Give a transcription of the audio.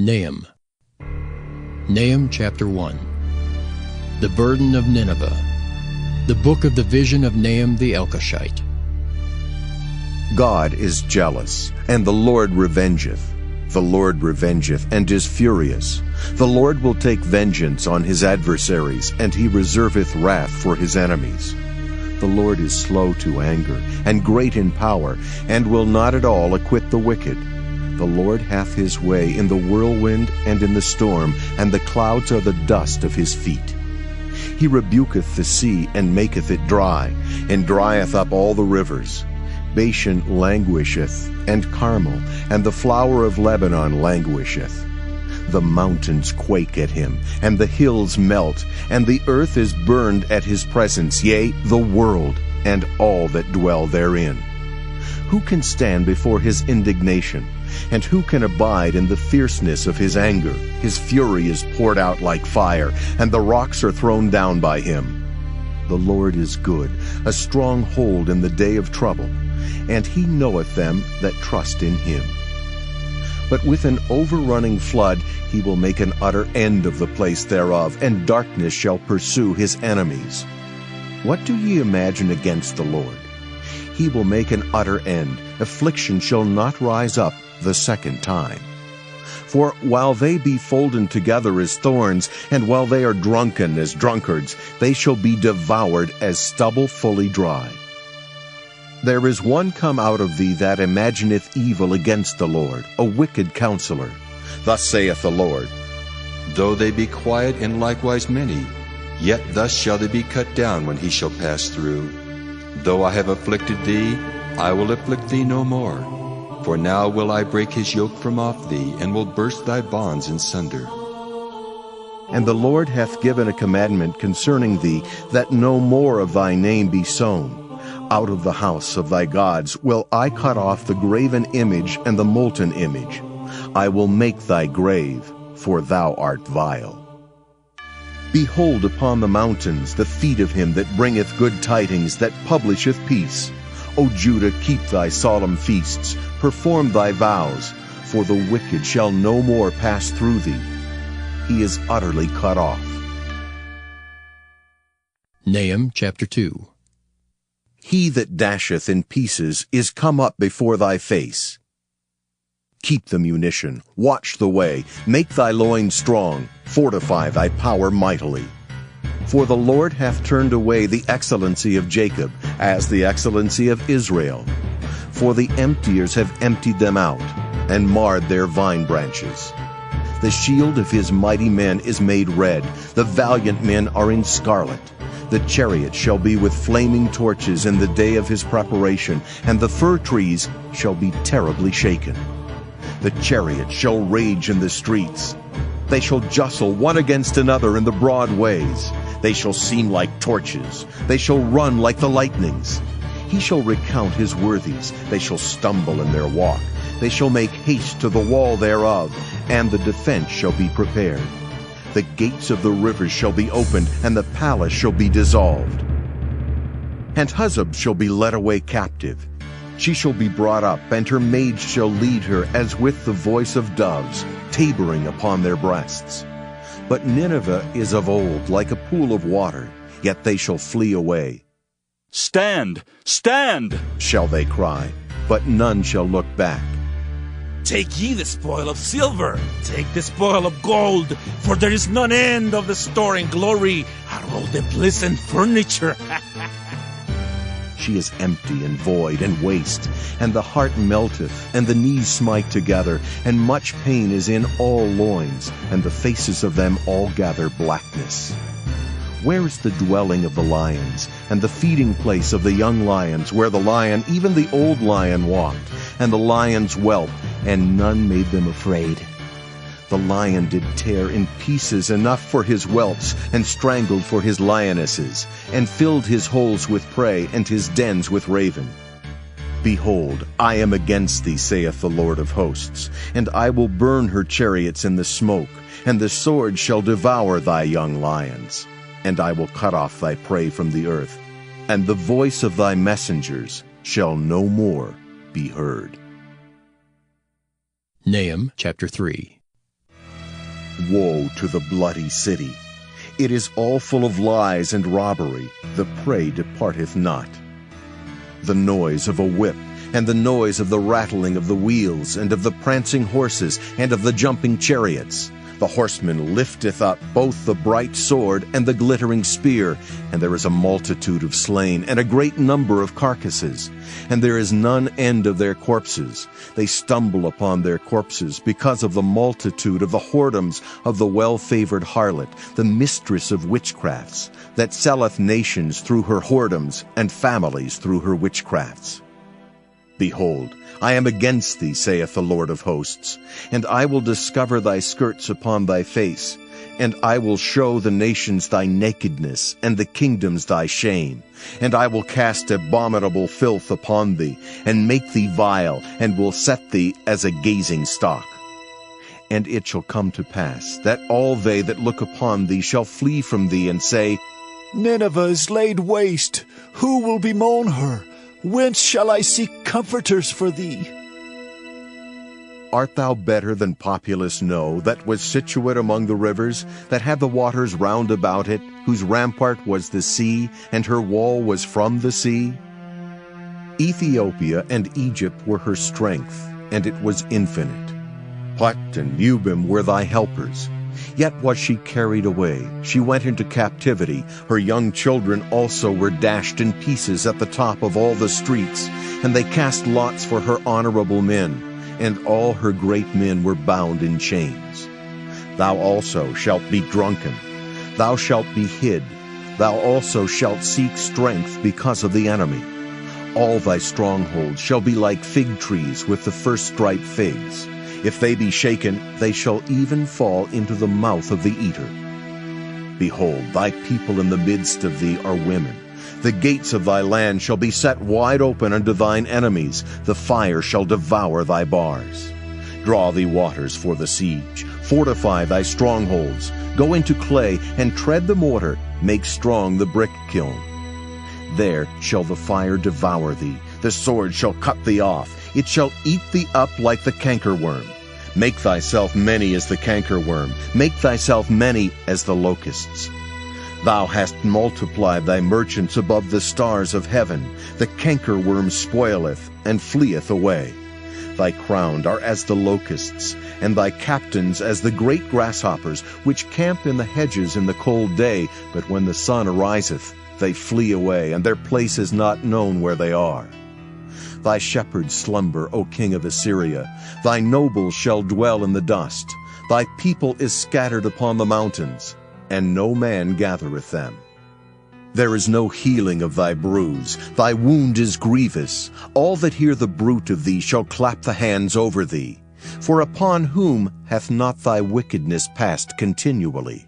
Nahum. Nahum chapter 1. The burden of Nineveh. The book of the vision of Nahum the Elkoshite. God is jealous, and the Lord revengeth. The Lord revengeth, and is furious. The Lord will take vengeance on his adversaries, and he reserveth wrath for his enemies. The Lord is slow to anger, and great in power, and will not at all acquit the wicked. The Lord hath his way in the whirlwind and in the storm, and the clouds are the dust of his feet. He rebuketh the sea, and maketh it dry, and drieth up all the rivers. Bashan languisheth, and Carmel, and the flower of Lebanon languisheth. The mountains quake at him, and the hills melt, and the earth is burned at his presence, yea, the world, and all that dwell therein. Who can stand before his indignation? And who can abide in the fierceness of his anger? His fury is poured out like fire, and the rocks are thrown down by him. The Lord is good, a strong hold in the day of trouble, and he knoweth them that trust in him. But with an overrunning flood he will make an utter end of the place thereof, and darkness shall pursue his enemies. What do ye imagine against the Lord? He will make an utter end. Affliction shall not rise up the second time. For while they be folden together as thorns, and while they are drunken as drunkards, they shall be devoured as stubble fully dry. There is one come out of thee that imagineth evil against the Lord, a wicked counselor. Thus saith the Lord, Though they be quiet and likewise many, yet thus shall they be cut down when he shall pass through. Though I have afflicted thee, I will afflict thee no more. For now will I break his yoke from off thee, and will burst thy bonds in sunder. And the Lord hath given a commandment concerning thee, that no more of thy name be sown. Out of the house of thy gods will I cut off the graven image and the molten image. I will make thy grave, for thou art vile. Behold upon the mountains the feet of him that bringeth good tidings, that publisheth peace. O Judah, keep thy solemn feasts, perform thy vows, for the wicked shall no more pass through thee. He is utterly cut off. Nahum chapter 2. He that dasheth in pieces is come up before thy face. Keep the munition, watch the way, make thy loins strong, fortify thy power mightily. For the Lord hath turned away the excellency of Jacob, as the excellency of Israel. For the emptiers have emptied them out, and marred their vine branches. The shield of his mighty men is made red, the valiant men are in scarlet. The chariot shall be with flaming torches in the day of his preparation, and the fir trees shall be terribly shaken. The chariot shall rage in the streets. They shall jostle one against another in the broad ways. They shall seem like torches. They shall run like the lightnings. He shall recount his worthies. They shall stumble in their walk. They shall make haste to the wall thereof, and the defense shall be prepared. The gates of the rivers shall be opened, and the palace shall be dissolved. And Huzzab shall be led away captive. She shall be brought up, and her maids shall lead her as with the voice of doves, tabering upon their breasts. But Nineveh is of old, like a pool of water, yet they shall flee away. Stand! Stand! Shall they cry, but none shall look back. Take ye the spoil of silver, take the spoil of gold, for there is none end of the store and glory, out of all the pleasant furniture. She is empty and void and waste, and the heart melteth, and the knees smite together, and much pain is in all loins, and the faces of them all gather blackness. Where is the dwelling of the lions, and the feeding place of the young lions, where the lion, even the old lion, walked, and the lions whelped, and none made them afraid? The lion did tear in pieces enough for his whelps, and strangled for his lionesses, and filled his holes with prey, and his dens with raven. Behold, I am against thee, saith the Lord of hosts, and I will burn her chariots in the smoke, and the sword shall devour thy young lions. And I will cut off thy prey from the earth, and the voice of thy messengers shall no more be heard. Nahum chapter 3. Woe to the bloody city! It is all full of lies and robbery, the prey departeth not. The noise of a whip, and the noise of the rattling of the wheels, and of the prancing horses, and of the jumping chariots. The horseman lifteth up both the bright sword and the glittering spear, and there is a multitude of slain, and a great number of carcasses. And there is none end of their corpses. They stumble upon their corpses, because of the multitude of the whoredoms of the well-favored harlot, the mistress of witchcrafts, that selleth nations through her whoredoms, and families through her witchcrafts. Behold, I am against thee, saith the Lord of hosts, and I will discover thy skirts upon thy face, and I will show the nations thy nakedness, and the kingdoms thy shame. And I will cast abominable filth upon thee, and make thee vile, and will set thee as a gazing stock. And it shall come to pass, that all they that look upon thee shall flee from thee, and say, Nineveh is laid waste. Who will bemoan her? Whence shall I seek comforters for thee? Art thou better than populous No, that was situate among the rivers, that had the waters round about it, whose rampart was the sea, and her wall was from the sea? Ethiopia and Egypt were her strength, and it was infinite. Put and Lubim were thy helpers. Yet was she carried away, she went into captivity. Her young children also were dashed in pieces at the top of all the streets, and they cast lots for her honorable men, and all her great men were bound in chains. Thou also shalt be drunken, thou shalt be hid, thou also shalt seek strength because of the enemy. All thy strongholds shall be like fig trees with the first ripe figs. If they be shaken, they shall even fall into the mouth of the eater. Behold, thy people in the midst of thee are women. The gates of thy land shall be set wide open unto thine enemies. The fire shall devour thy bars. Draw thee waters for the siege. Fortify thy strongholds. Go into clay, and tread the mortar. Make strong the brick kiln. There shall the fire devour thee. The sword shall cut thee off. It shall eat thee up like the cankerworm. Make thyself many as the cankerworm. Make thyself many as the locusts. Thou hast multiplied thy merchants above the stars of heaven. The cankerworm spoileth, and fleeth away. Thy crowned are as the locusts, and thy captains as the great grasshoppers, which camp in the hedges in the cold day, but when the sun ariseth, they flee away, and their place is not known where they are. Thy shepherds slumber, O king of Assyria. Thy nobles shall dwell in the dust. Thy people is scattered upon the mountains, and no man gathereth them. There is no healing of thy bruise. Thy wound is grievous. All that hear the bruit of thee shall clap the hands over thee. For upon whom hath not thy wickedness passed continually?